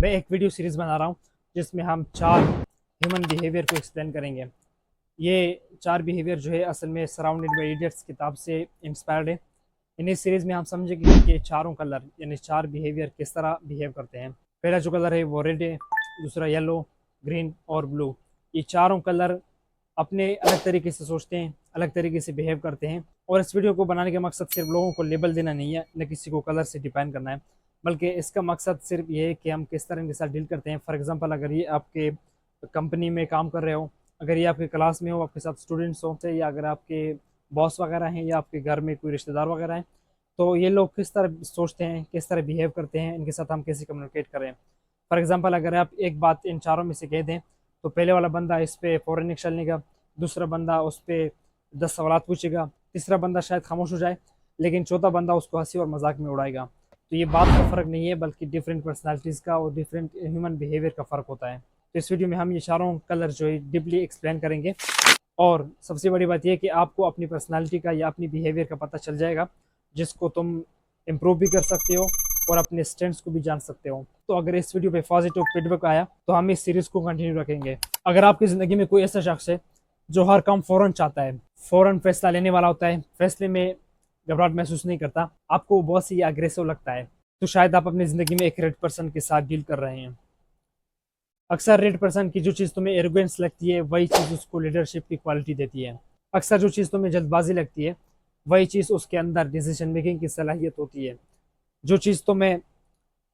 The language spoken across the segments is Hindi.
मैं एक वीडियो सीरीज़ बना रहा हूँ जिसमें हम 4 ह्यूमन बिहेवियर को एक्सप्लेन करेंगे। ये 4 बिहेवियर जो है असल में सराउंडेड बाय इडियट्स किताब से इंस्पायर्ड है। इन इस सीरीज़ में हम समझेंगे कि चारों कलर यानी 4 बिहेवियर किस तरह बिहेव करते हैं। पहला जो कलर है वो रेड है, दूसरा येलो, ग्रीन और ब्लू। ये चारों कलर अपने अलग तरीके से सोचते हैं, अलग तरीके से बिहेव करते हैं। और इस वीडियो को बनाने का मकसद सिर्फ लोगों को लेबल देना नहीं है, न किसी को कलर से डिफाइन करना है, बल्कि इसका मकसद सिर्फ ये है कि हम किस तरह इनके साथ डील करते हैं। फॉर एग्जांपल, अगर ये आपके कंपनी में काम कर रहे हो, अगर ये आपके क्लास में हो, आपके साथ स्टूडेंट्स हो, या अगर आपके बॉस वगैरह हैं, या आपके घर में कोई रिश्तेदार वगैरह हैं, तो ये लोग किस तरह सोचते हैं, किस तरह बिहेव करते हैं, इनके साथ हम कैसे कम्युनिकेट करें। फॉर एग्जाम्पल, अगर आप एक बात इन चारों में से कह दें तो पहले वाला बंदा इस पर फ़ौरन एक्शन लेगा, दूसरा बंदा उस पर 10 सवाल पूछेगा, तीसरा बंदा शायद खामोश हो जाए, लेकिन चौथा बंदा उसको हंसी और मजाक में उड़ाएगा। तो ये बात का फ़र्क नहीं है, बल्कि डिफरेंट पर्सनालिटीज़ का और डिफरेंट ह्यूमन बिहेवियर का फ़र्क होता है। तो इस वीडियो में हम ये चारों कलर जो है डीपली एक्सप्लेन करेंगे। और सबसे बड़ी बात यह है कि आपको अपनी पर्सनालिटी का या अपनी बिहेवियर का पता चल जाएगा, जिसको तुम इम्प्रूव भी कर सकते हो और अपने स्ट्रेंथ्स को भी जान सकते हो। तो अगर इस वीडियो पे पॉजिटिव फीडबैक आया तो हम इस सीरीज़ को कंटिन्यू रखेंगे। अगर आपकी ज़िंदगी में कोई ऐसा शख्स है जो हर काम फ़ौरन चाहता है, फ़ौरन फैसला लेने वाला होता है, फैसले में घबराहट महसूस नहीं करता, आपको बहुत ही अग्रेसिव लगता है, तो शायद आप अपनी ज़िंदगी में एक रेड पर्सन के साथ डील कर रहे हैं। अक्सर रेड पर्सन की जो चीज़ तुम्हें एरोगेंस लगती है, वही चीज़ उसको लीडरशिप की क्वालिटी देती है। अक्सर जो चीज़ तुम्हें जल्दबाजी लगती है, वही चीज़ उसके अंदर डिसीजन मेकिंग की सलाहियत होती है। जो चीज़ तुम्हें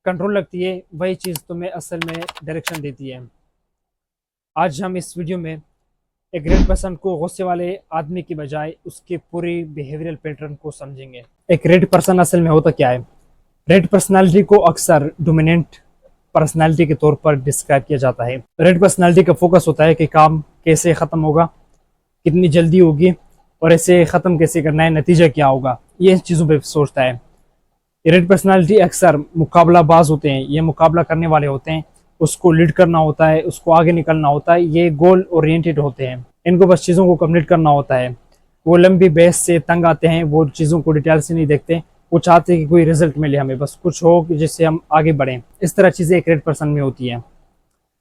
कंट्रोल लगती है, वही चीज़ तुम्हें असल में डायरेक्शन देती है। आज हम इस वीडियो में एक रेड पर्सन को गुस्से वाले आदमी की बजाय उसके पूरे बिहेवियरल पैटर्न को समझेंगे। एक रेड पर्सन असल में होता क्या है? रेड पर्सनालिटी को अक्सर डोमिनेंट पर्सनालिटी के तौर पर डिस्क्राइब किया जाता है। रेड पर्सनालिटी का फोकस होता है कि काम कैसे ख़त्म होगा, कितनी जल्दी होगी, और इसे ख़त्म कैसे करना है, नतीजा क्या होगा, ये चीज़ों पर सोचता है। रेड पर्सनालिटी अक्सर मुकाबलाबाज होते हैं, ये मुकाबला करने वाले होते हैं, उसको लीड करना होता है, उसको आगे निकलना होता है। ये गोल ओरिएंटेड होते हैं, इनको बस चीज़ों को कंप्लीट करना होता है। वो लंबी बहस से तंग आते हैं, वो चीज़ों को डिटेल से नहीं देखते, वो चाहते हैं कि कोई रिजल्ट मिले, हमें बस कुछ हो जिससे हम आगे बढ़ें। इस तरह चीज़ें एक रेड पर्सन में होती हैं।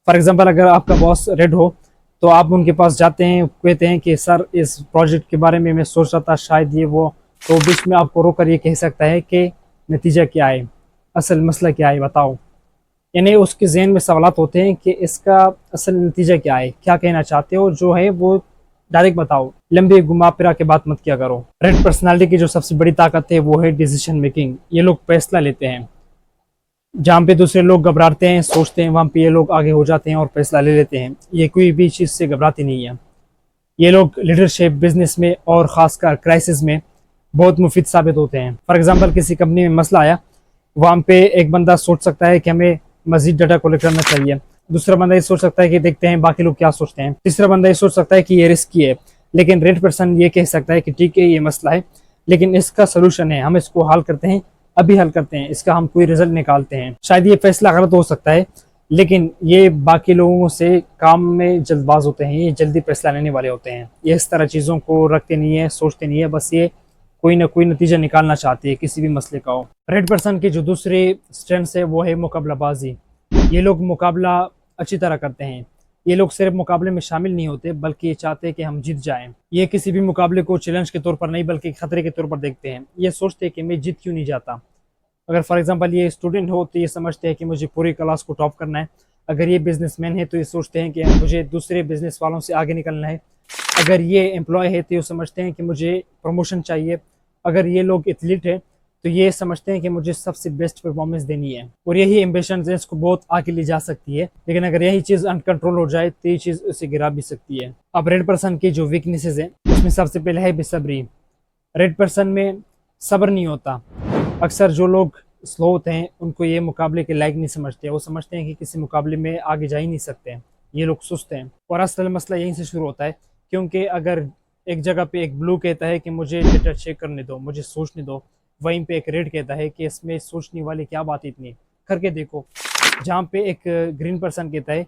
फॉर एग्जाम्पल, अगर आपका बॉस रेड हो तो आप उनके पास जाते हैं, कहते हैं कि सर इस प्रोजेक्ट के बारे में मैं सोच रहा था, शायद ये वो, तो बीच में आपको रोक कर ये कह सकता है कि नतीजा क्या है, असल मसला क्या है, बताओ। यानी उसके जहन में सवालात होते हैं कि इसका असल नतीजा क्या है, क्या कहना चाहते हो, जो है वो डायरेक्ट बताओ, लंबी घुमा फिरा के बात मत किया करो। रेड पर्सनालिटी की जो सबसे बड़ी ताकत है वो है डिसीजन मेकिंग। ये लोग फैसला लेते हैं, जहाँ पे दूसरे लोग घबराते हैं, सोचते हैं, वहाँ पे ये लोग आगे हो जाते हैं और फैसला ले लेते हैं। ये कोई भी चीज़ से घबराते नहीं है। ये लोग लीडरशिप, बिजनेस में और ख़ासकर क्राइसिस में बहुत मुफीद साबित होते हैं। फॉर एग्जांपल, किसी कंपनी में मसला आया, वहाँ पे एक बंदा सोच सकता है कि हमें मजीद डाटा कलेक्ट करना चाहिए, दूसरा बंदा ये सोच सकता है कि देखते हैं बाकी लोग क्या सोचते हैं, तीसरा बंदा ये सोच सकता है कि ये रिस्की है। लेकिन रेड पर्सन ये कह सकता है कि ठीक है, ये मसला है, लेकिन इसका सोल्यूशन है, हम इसको हल करते हैं, अभी हल करते हैं, इसका हम कोई रिजल्ट निकालते हैं। शायद ये फैसला गलत हो सकता है, लेकिन ये बाकी लोगों से काम में जल्दबाज होते हैं, ये जल्दी फैसला लेने वाले होते हैं, ये इस तरह चीज़ों को रखते नहीं है, सोचते नहीं है, बस ये कोई ना कोई नतीजा निकालना चाहती है किसी भी मसले का हो। रेड पर्सन की जो दूसरी स्ट्रेंथ है वो है मुकाबलाबाजी। ये लोग मुकाबला अच्छी तरह करते हैं। ये लोग सिर्फ मुकाबले में शामिल नहीं होते, बल्कि ये चाहते हैं कि हम जीत जाएं। ये किसी भी मुकाबले को चैलेंज के तौर पर नहीं, बल्कि खतरे के तौर पर देखते हैं। ये सोचते हैं कि मैं जीत क्यों नहीं जाता। अगर फॉर एग्जांपल ये स्टूडेंट हो तो ये समझते हैं कि मुझे पूरी क्लास को टॉप करना है। अगर ये बिजनेसमैन है तो ये सोचते हैं कि मुझे दूसरे बिजनेस वालों से आगे निकलना है। अगर ये एम्प्लॉय है तो ये समझते हैं कि मुझे प्रमोशन चाहिए। अगर ये लोग एथलीट है तो ये समझते हैं कि मुझे सबसे बेस्ट परफॉर्मेंस देनी है। और यही एम्बिशन है, इसको बहुत आगे ले जा सकती है, लेकिन अगर यही चीज़ अनकंट्रोल हो जाए तो ये चीज़ उसे गिरा भी सकती है। अब रेड पर्सन की जो वीकनेसेस है उसमें सबसे पहले है बेसब्री। रेड पर्सन में सब्र नहीं होता। अक्सर जो लोग स्लो होते हैं उनको ये मुकाबले के लायक नहीं समझते, वो समझते हैं कि किसी मुकाबले में आगे जा ही नहीं सकते, ये लोग सुस्त हैं। और असल मसला यहीं से शुरू होता है, क्योंकि अगर एक जगह पे एक ब्लू कहता है कि मुझे डेटा चेक करने दो, मुझे सोचने दो, वहीं पे एक रेड कहता है कि इसमें सोचने वाली क्या बात इतनी, करके देखो। जहाँ पे एक ग्रीन पर्सन कहता है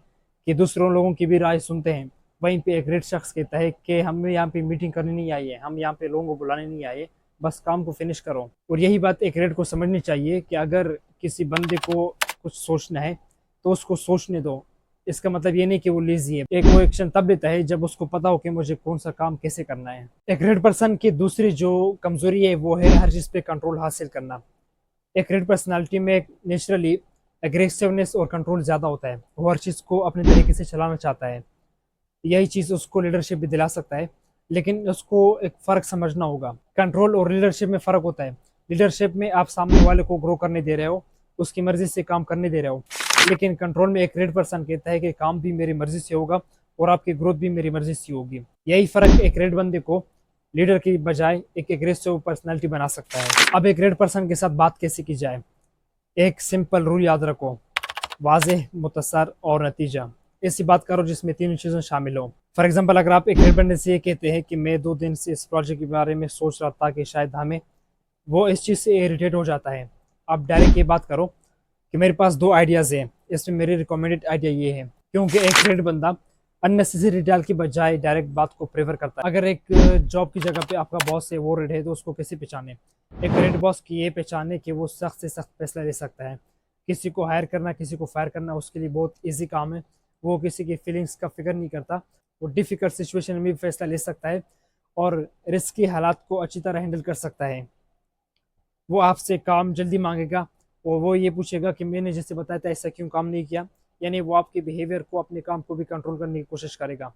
कि दूसरों लोगों की भी राय सुनते हैं, वहीं पे एक रेड शख्स कहता है कि हमें यहाँ पे मीटिंग करनी नहीं आई है, हम यहाँ पे लोगों को बुलाने नहीं आए, बस काम को फिनिश करो। और यही बात एक रेड को समझनी चाहिए कि अगर किसी बंदे को कुछ सोचना है तो उसको सोचने दो। इसका मतलब ये नहीं कि वो लेजी है। एक वो एक्शन तब लेता है जब उसको पता हो कि मुझे कौन सा काम कैसे करना है। एक रेड पर्सन की दूसरी जो कमजोरी है वो है हर चीज़ पे कंट्रोल हासिल करना। एक रेड पर्सनालिटी में नेचुरली एग्रेसिवनेस और कंट्रोल ज़्यादा होता है। वो हर चीज़ को अपने तरीके से चलाना चाहता है। यही चीज़ उसको लीडरशिप भी दिला सकता है, लेकिन उसको एक फ़र्क समझना होगा। कंट्रोल और लीडरशिप में फ़र्क होता है। लीडरशिप में आप सामने वाले को ग्रो करने दे रहे हो, उसकी मर्ज़ी से काम करने दे रहे हो, लेकिन कंट्रोल में एक रेड पर्सन कहता है कि काम भी मेरी मर्ज़ी से होगा और आपकी ग्रोथ भी मेरी मर्ज़ी से होगी। यही फ़र्क एक रेड बंदे को लीडर की बजाय एक एग्रेसिव पर्सनैलिटी बना सकता है। अब एक रेड पर्सन के साथ बात कैसे की जाए? एक सिंपल रूल याद रखो, वाज़ेह, मुख्तसर और नतीजा। ऐसी बात करो जिसमें तीनों चीज़ें शामिल हो। फॉर एग्जांपल, अगर आप एक रेड बंदे से ये कहते हैं कि मैं 2 दिन से इस प्रोजेक्ट के बारे में सोच रहा था कि शायद हमें, वो इस चीज़ से इरिटेट हो जाता है। आप डायरेक्ट ये बात करो कि मेरे पास 2 आइडियाज़ हैं, इसमें मेरी रिकमेंडेड आइडिया ये है। क्योंकि एक रेड बंदा अननेसेसरी डाल की बजाय डायरेक्ट बात को प्रेफर करता है। अगर एक जॉब की जगह पे आपका बॉस है वो रेड है, तो उसको कैसे पहचाने? एक रेड बॉस की ये पहचाने कि वो सख्त से सख्त फैसला ले सकता है। किसी को हायर करना, किसी को फायर करना उसके लिए बहुत ईजी काम है। वो किसी की फीलिंग्स का फिक्र नहीं करता। वो डिफ़िकल्ट सिचुएशन में भी फैसला ले सकता है और रिस्की हालात को अच्छी तरह हैंडल कर सकता है। वो आपसे काम जल्दी मांगेगा और वो ये पूछेगा कि मैंने जैसे बताया था ऐसा क्यों काम नहीं किया। यानी वो आपके बिहेवियर को, अपने काम को भी कंट्रोल करने की कोशिश करेगा।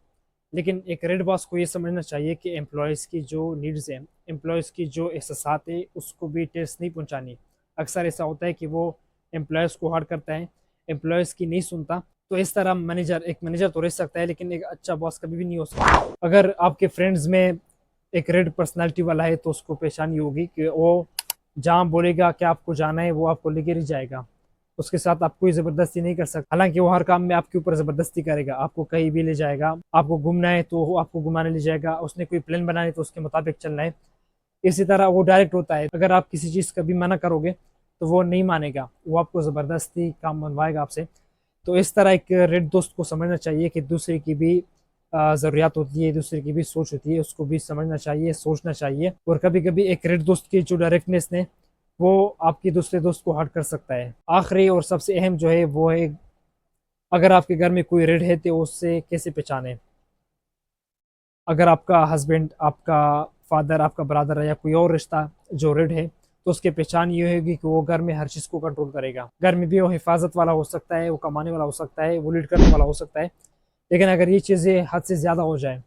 लेकिन एक रेड बॉस को ये समझना चाहिए कि एम्प्लॉयज़ की जो नीड्स हैं, एम्प्लॉयज़ की जो एहसासात है, उसको भी ठेस नहीं पहुंचानी। अक्सर ऐसा होता है कि वो एम्प्लॉयज़ को हर्ट करता है, एम्प्लॉयज़ की नहीं सुनता। तो इस तरह एक मैनेजर तो रह सकता है, लेकिन एक अच्छा बॉस कभी भी नहीं हो सकता। अगर आपके फ्रेंड्स में एक रेड पर्सनैलिटी वाला है तो उसको परेशानी होगी कि वो जहाँ बोलेगा कि आपको जाना है वो आपको लेके ही जाएगा। उसके साथ आप कोई ज़बरदस्ती नहीं कर सकते। हालांकि वो हर काम में आपके ऊपर ज़बरदस्ती करेगा, आपको कहीं भी ले जाएगा। आपको घूमना है तो वो आपको घुमाने ले जाएगा, उसने कोई प्लान बनाना है तो उसके मुताबिक चलना है। इसी तरह वो डायरेक्ट होता है। अगर आप किसी चीज़ का भी मना करोगे तो वो नहीं मानेगा, वो आपको ज़बरदस्ती काम बनवाएगा आपसे। तो इस तरह एक रेड दोस्त को समझना चाहिए कि दूसरे की भी ज़रूरियात होती है, दूसरे की भी सोच होती है, उसको भी समझना चाहिए, सोचना चाहिए। और कभी कभी एक रेड दोस्त की जो डायरेक्टनेस ने वो आपकी दूसरे दोस्त को हर्ट कर सकता है। आखिरी और सबसे अहम जो है वो है, अगर आपके घर में कोई रेड है तो उससे कैसे पहचाने? अगर आपका हस्बैंड, आपका फादर, आपका ब्रदर है या कोई और रिश्ता जो रेड है, तो उसकी पहचान ये होगी कि वो घर में हर चीज़ को कंट्रोल करेगा। घर में भी वो हिफाजत वाला हो सकता है, वो कमाने वाला हो सकता है, वो लीड करने वाला हो सकता है। लेकिन अगर ये चीज़ें हद से ज़्यादा हो जाए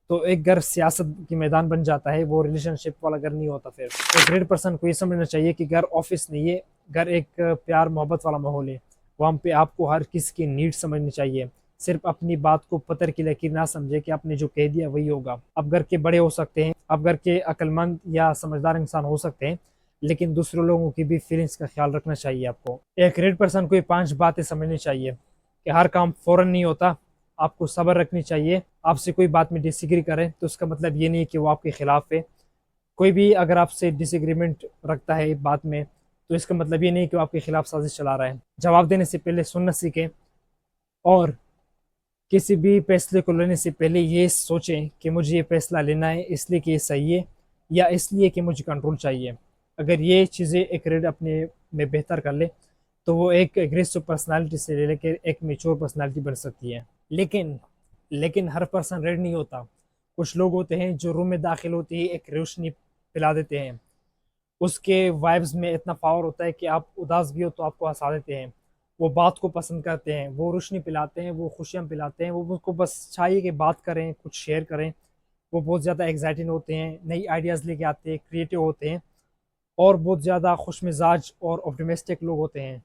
तो एक घर सियासत की मैदान बन जाता है, वो रिलेशनशिप वाला घर नहीं होता। फिर एक रेड पर्सन को ये समझना चाहिए कि घर ऑफिस नहीं है, घर एक प्यार मोहब्बत वाला माहौल है। वहाँ पे आपको हर किसी की नीड समझनी चाहिए। सिर्फ अपनी बात को पत्थर की लकीर ना समझे कि आपने जो कह दिया वही होगा। आप घर के बड़े हो सकते हैं, आप घर के अक्लमंद या समझदार इंसान हो सकते हैं, लेकिन दूसरे लोगों की भी फीलिंग्स का ख्याल रखना चाहिए आपको। एक रेड पर्सन को ये 5 बातें समझनी चाहिए कि हर काम फौरन नहीं होता, आपको सब्र रखनी चाहिए। आपसे कोई बात में डिसएग्री करे तो उसका मतलब ये नहीं कि वो आपके खिलाफ है। कोई भी अगर आपसे डिसएग्रीमेंट रखता है बात में, तो इसका मतलब ये नहीं कि वो आपके खिलाफ साजिश चला रहा है। जवाब देने से पहले सुनना सीखें और किसी भी फैसले को लेने से पहले ये सोचें कि मुझे ये फैसला लेना है इसलिए कि ये सही है या इसलिए कि मुझे कंट्रोल चाहिए। अगर ये चीज़ें एक रेड अपने में बेहतर कर ले तो वो एक एग्रेसिव पर्सनालिटी से लेकर एक मेच्योर पर्सनालिटी बन सकती है। लेकिन हर पर्सन रेड नहीं होता। कुछ लोग होते हैं जो रूम में दाखिल होते ही एक रोशनी पिला देते हैं। उसके वाइब्स में इतना पावर होता है कि आप उदास भी हो तो आपको हंसा देते हैं। वो बात को पसंद करते हैं, वो रोशनी पिलाते हैं, वो खुशियाँ पिलाते हैं। वो उसको बस चाहिए कि बात करें, कुछ शेयर करें। वो बहुत ज़्यादा एक्साइटिंग होते हैं, नई आइडियाज़ लेके आते हैं, क्रिएटिव होते हैं और बहुत ज़्यादा खुश मिजाज और ऑप्टिमिस्टिक लोग होते हैं।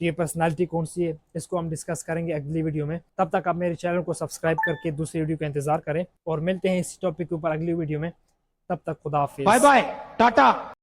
तो ये पर्सनालिटी कौन सी है, इसको हम डिस्कस करेंगे अगली वीडियो में। तब तक आप मेरे चैनल को सब्सक्राइब करके दूसरी वीडियो का इंतजार करें और मिलते हैं इसी टॉपिक के ऊपर अगली वीडियो में। तब तक खुदा हाफिज, बाय बाय, टाटा।